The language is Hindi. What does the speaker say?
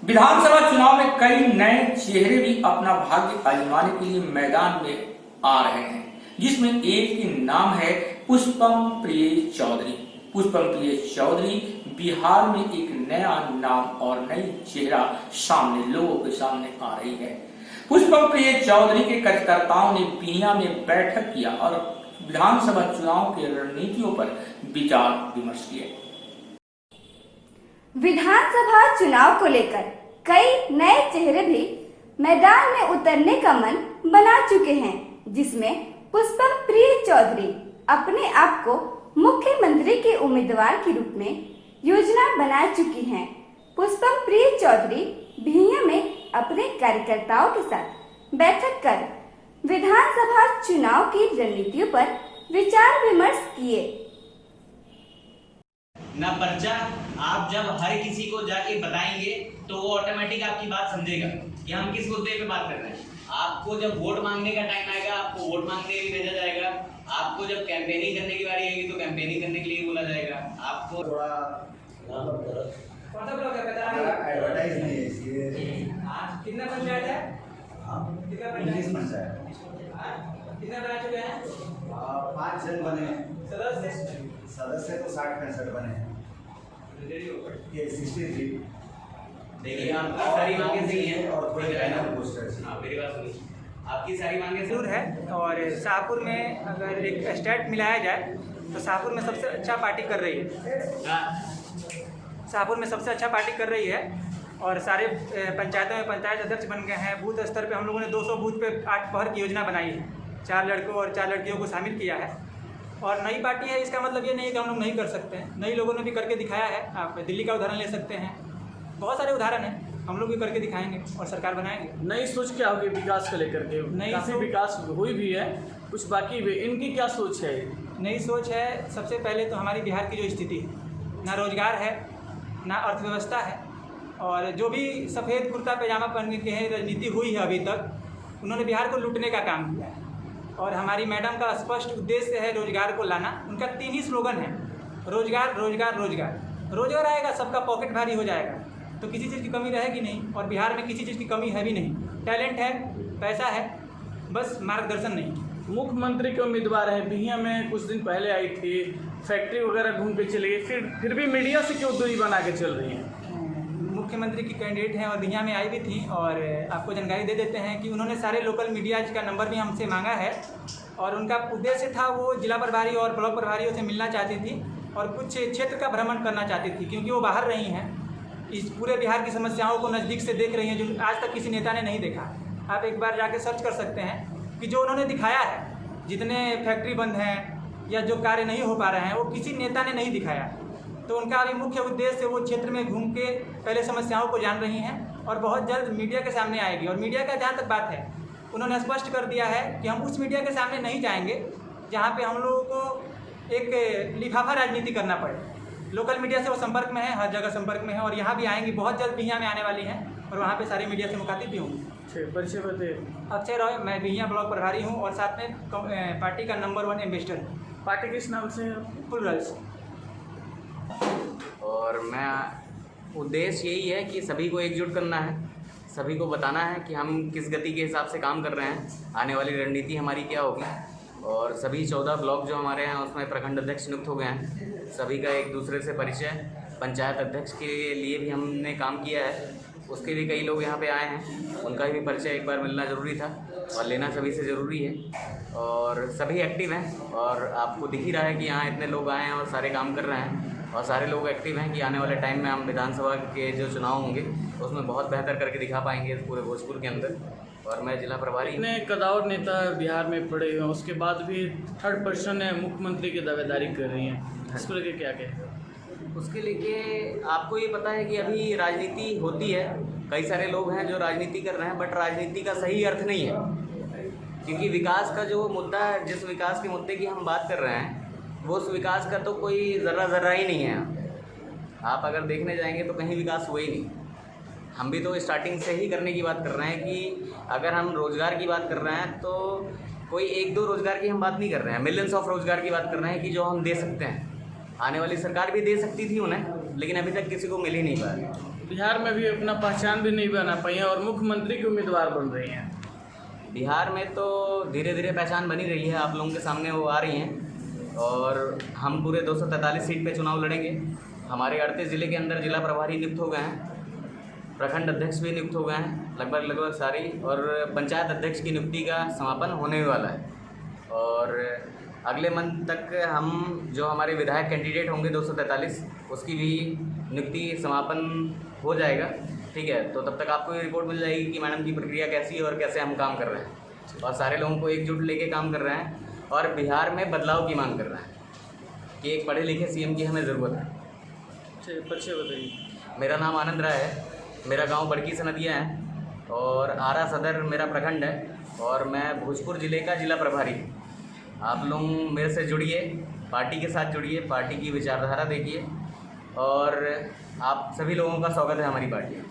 विधानसभा चुनाव में कई नए चेहरे भी अपना भाग्य आजमाने के लिए मैदान में आ रहे हैं, जिसमें एक की नाम है पुष्पम प्रिय चौधरी। पुष्पम प्रिय चौधरी बिहार में एक नया नाम और नई चेहरा सामने लोगों के सामने आ रही है। पुष्पम प्रिय चौधरी के कार्यकर्ताओं ने बिहियां में बैठक किया और विधानसभा चुनाव की रणनीतियों पर विचार विमर्श किए। विधानसभा चुनाव को लेकर कई नए चेहरे भी मैदान में उतरने का मन बना चुके हैं, जिसमें पुष्पम प्रिय चौधरी अपने आप को मुख्यमंत्री के उम्मीदवार के रूप में योजना बना चुकी हैं। पुष्पम प्रिय चौधरी बिहियां में अपने कार्यकर्ताओं के साथ बैठक कर विधानसभा चुनाव की रणनीतियों पर विचार विमर्श किए। ना पर्चा, आप जब हर किसी को जाके बताएंगे तो वो ऑटोमेटिक आपकी बात समझेगा कि हम किस मुद्दे पे बात कर रहे हैं। आपको जब वोट मांगने का टाइम आएगा, आपको वोट मांगने भी भेजा जाएगा। आपको जब कैंपेनिंग करने की बारी आएगी तो कैंपेनिंग करने के लिए बोला जाएगा। आपको थोड़ा एडवर्टाइज नहीं है इसलिए। कितना पंचायत है? कितना पंचायत? कितना बना चुके हैं? 5 जन बने। सदस्य तो 60-65 बने हैं। ये 63। देखिए आपकी सारी मांगे सही हैं और थोड़े बैनर पोस्टर। मेरी बात सुनिए, आपकी सारी मांगे जरूर है। और शाहपुर में अगर एक स्टेट मिलाया जाए तो शाहपुर में सबसे अच्छा पार्टी कर रही है। शाहपुर में सबसे अच्छा पार्टी कर रही है और सारे पंचायतों में पंचायत अध्यक्ष बन गए हैं। बूथ स्तर पे हम लोगों ने 200 बूथ पे 8 पहर की योजना बनाई है। 4 लड़कों और 4 लड़कियों को शामिल किया है और नई पार्टी है। इसका मतलब ये नहीं है कि हम लोग नहीं कर सकते हैं। नई लोगों ने भी करके दिखाया है। आप दिल्ली का उदाहरण ले सकते हैं, बहुत सारे उदाहरण हैं। हम लोग भी करके दिखाएंगे और सरकार बनाएंगे। नई सोच क्या होगी विकास को लेकर के? काफ़ी विकास हुई भी है, कुछ बाकी भी। इनकी क्या सोच है? नई सोच है, सबसे पहले तो हमारी बिहार की जो स्थिति है, ना रोजगार है, ना अर्थव्यवस्था है। और जो भी सफ़ेद कुर्ता पैजामा पहनने के हैं राजनीति हुई है अभी तक, उन्होंने बिहार को लूटने का काम किया है। और हमारी मैडम का स्पष्ट उद्देश्य है रोजगार को लाना। उनका 3 ही स्लोगन है, रोजगार रोजगार रोजगार। रोजगार आएगा सबका पॉकेट भारी हो जाएगा, तो किसी चीज़ की कमी रहेगी नहीं। और बिहार में किसी चीज़ की कमी है भी नहीं। टैलेंट है, पैसा है, बस मार्गदर्शन नहीं। मुख्यमंत्री के उम्मीदवार हैं, बिहियां में कुछ दिन पहले आई थी, फैक्ट्री वगैरह घूम के चली गई, फिर भी मीडिया से क्यों दूरी बना के चल रही हैं? मुख्यमंत्री की कैंडिडेट हैं और बिहियां में आई भी थी। और आपको जानकारी दे देते हैं कि उन्होंने सारे लोकल मीडियाज का नंबर भी हमसे मांगा है और उनका उद्देश्य था, वो जिला प्रभारी और ब्लॉक प्रभारियों से मिलना चाहती थी और कुछ क्षेत्र का भ्रमण करना चाहती थी, क्योंकि वो बाहर रही हैं, इस पूरे बिहार की समस्याओं को नज़दीक से देख रही हैं, जो आज तक किसी नेता ने नहीं देखा। आप एक बार जाके सर्च कर सकते हैं कि जो उन्होंने दिखाया है, जितने फैक्ट्री बंद हैं या जो कार्य नहीं हो पा रहे हैं, वो किसी नेता ने नहीं दिखाया। तो उनका अभी मुख्य उद्देश्य वो क्षेत्र में घूम के पहले समस्याओं को जान रही हैं और बहुत जल्द मीडिया के सामने आएगी। और मीडिया का जहाँ तक बात है, उन्होंने स्पष्ट कर दिया है कि हम उस मीडिया के सामने नहीं जाएंगे जहाँ पे हम लोगों को एक लिफाफा राजनीति करना पड़े। लोकल मीडिया से वो संपर्क में है, हर जगह संपर्क में है और यहाँ भी आएंगी, बहुत जल्द बिहियां में आने वाली हैं और वहाँ पे सारे मीडिया से मुखातिब भी होंगे। परिचय बताइए। अक्षय रॉय, मैं बिहियां ब्लॉक प्रभारी हूँ और साथ में पार्टी का नंबर 1 एम्बेसडर हूँ। पार्टी किस नाम से? प्लूरल्स। और मैं उद्देश्य यही है कि सभी को एकजुट करना है, सभी को बताना है कि हम किस गति के हिसाब से काम कर रहे हैं, आने वाली रणनीति हमारी क्या होगी। और सभी 14 ब्लॉक जो हमारे हैं उसमें प्रखंड अध्यक्ष नियुक्त हो गए हैं। सभी का एक दूसरे से परिचय, पंचायत अध्यक्ष के लिए भी हमने काम किया है, उसके भी कई लोग यहाँ पे आए हैं, उनका भी परिचय एक बार मिलना ज़रूरी था और लेना सभी से ज़रूरी है। और सभी एक्टिव हैं और आपको दिख ही रहा है कि यहाँ इतने लोग आए हैं और सारे काम कर रहे हैं और सारे लोग एक्टिव हैं कि आने वाले टाइम में हम विधानसभा के जो चुनाव होंगे उसमें बहुत बेहतर करके दिखा पाएंगे पूरे भोजपुर के अंदर। और मैं जिला प्रभारी। इतने कदावर नेता बिहार में पड़े हुए हैं, उसके बाद भी 3rd पर्सन है मुख्यमंत्री की दावेदारी कर रही हैं, इसको लेकर क्या कहें? उसके लिए आपको ये पता है कि अभी राजनीति होती है, कई सारे लोग हैं जो राजनीति कर रहे हैं, बट राजनीति का सही अर्थ नहीं है। क्योंकि विकास का जो मुद्दा है, जिस विकास के मुद्दे की हम बात कर रहे हैं, वो उस विकास का तो कोई ज़र्रा ही नहीं है। आप अगर देखने जाएंगे तो कहीं विकास हुआ ही नहीं। हम भी तो स्टार्टिंग से ही करने की बात कर रहे हैं कि अगर हम रोज़गार की बात कर रहे हैं तो कोई 1-2 रोज़गार की हम बात नहीं कर रहे हैं, मिलियंस ऑफ रोज़गार की बात कर रहे हैं कि जो हम दे सकते हैं। आने वाली सरकार भी दे सकती थी उन्हें, लेकिन अभी तक किसी को मिल ही नहीं पाया। बिहार में भी अपना पहचान भी नहीं बना पाई हैं और मुख्यमंत्री की उम्मीदवार बन रही हैं। बिहार में तो धीरे धीरे पहचान बनी रही है, आप लोगों के सामने वो आ रही हैं और हम पूरे 243 सीट पे चुनाव लड़ेंगे। हमारे 38 ज़िले के अंदर जिला प्रभारी नियुक्त हो गए हैं, प्रखंड अध्यक्ष भी नियुक्त हो गए हैं लगभग सारी, और पंचायत अध्यक्ष की नियुक्ति का समापन होने वाला है। और अगले मंथ तक हम जो हमारे विधायक कैंडिडेट होंगे 243 उसकी भी नियुक्ति समापन हो जाएगा। ठीक है, तो तब तक आपको ये रिपोर्ट मिल जाएगी कि मैडम की प्रक्रिया कैसी है और कैसे हम काम कर रहे हैं, और सारे लोगों को एकजुट लेके काम कर रहे हैं और बिहार में बदलाव की मांग कर रहे हैं कि एक पढ़े लिखे सीएम की हमें ज़रूरत है। परिचय बताइए। मेरा नाम आनंद राय है, मेरा गांव बड़की सनदिया है और आरा सदर मेरा प्रखंड है और मैं भोजपुर ज़िले का जिला प्रभारी हूँ। आप लोग मेरे से जुड़िए, पार्टी के साथ जुड़िए, पार्टी की विचारधारा देखिए और आप सभी लोगों का स्वागत है हमारी पार्टी में।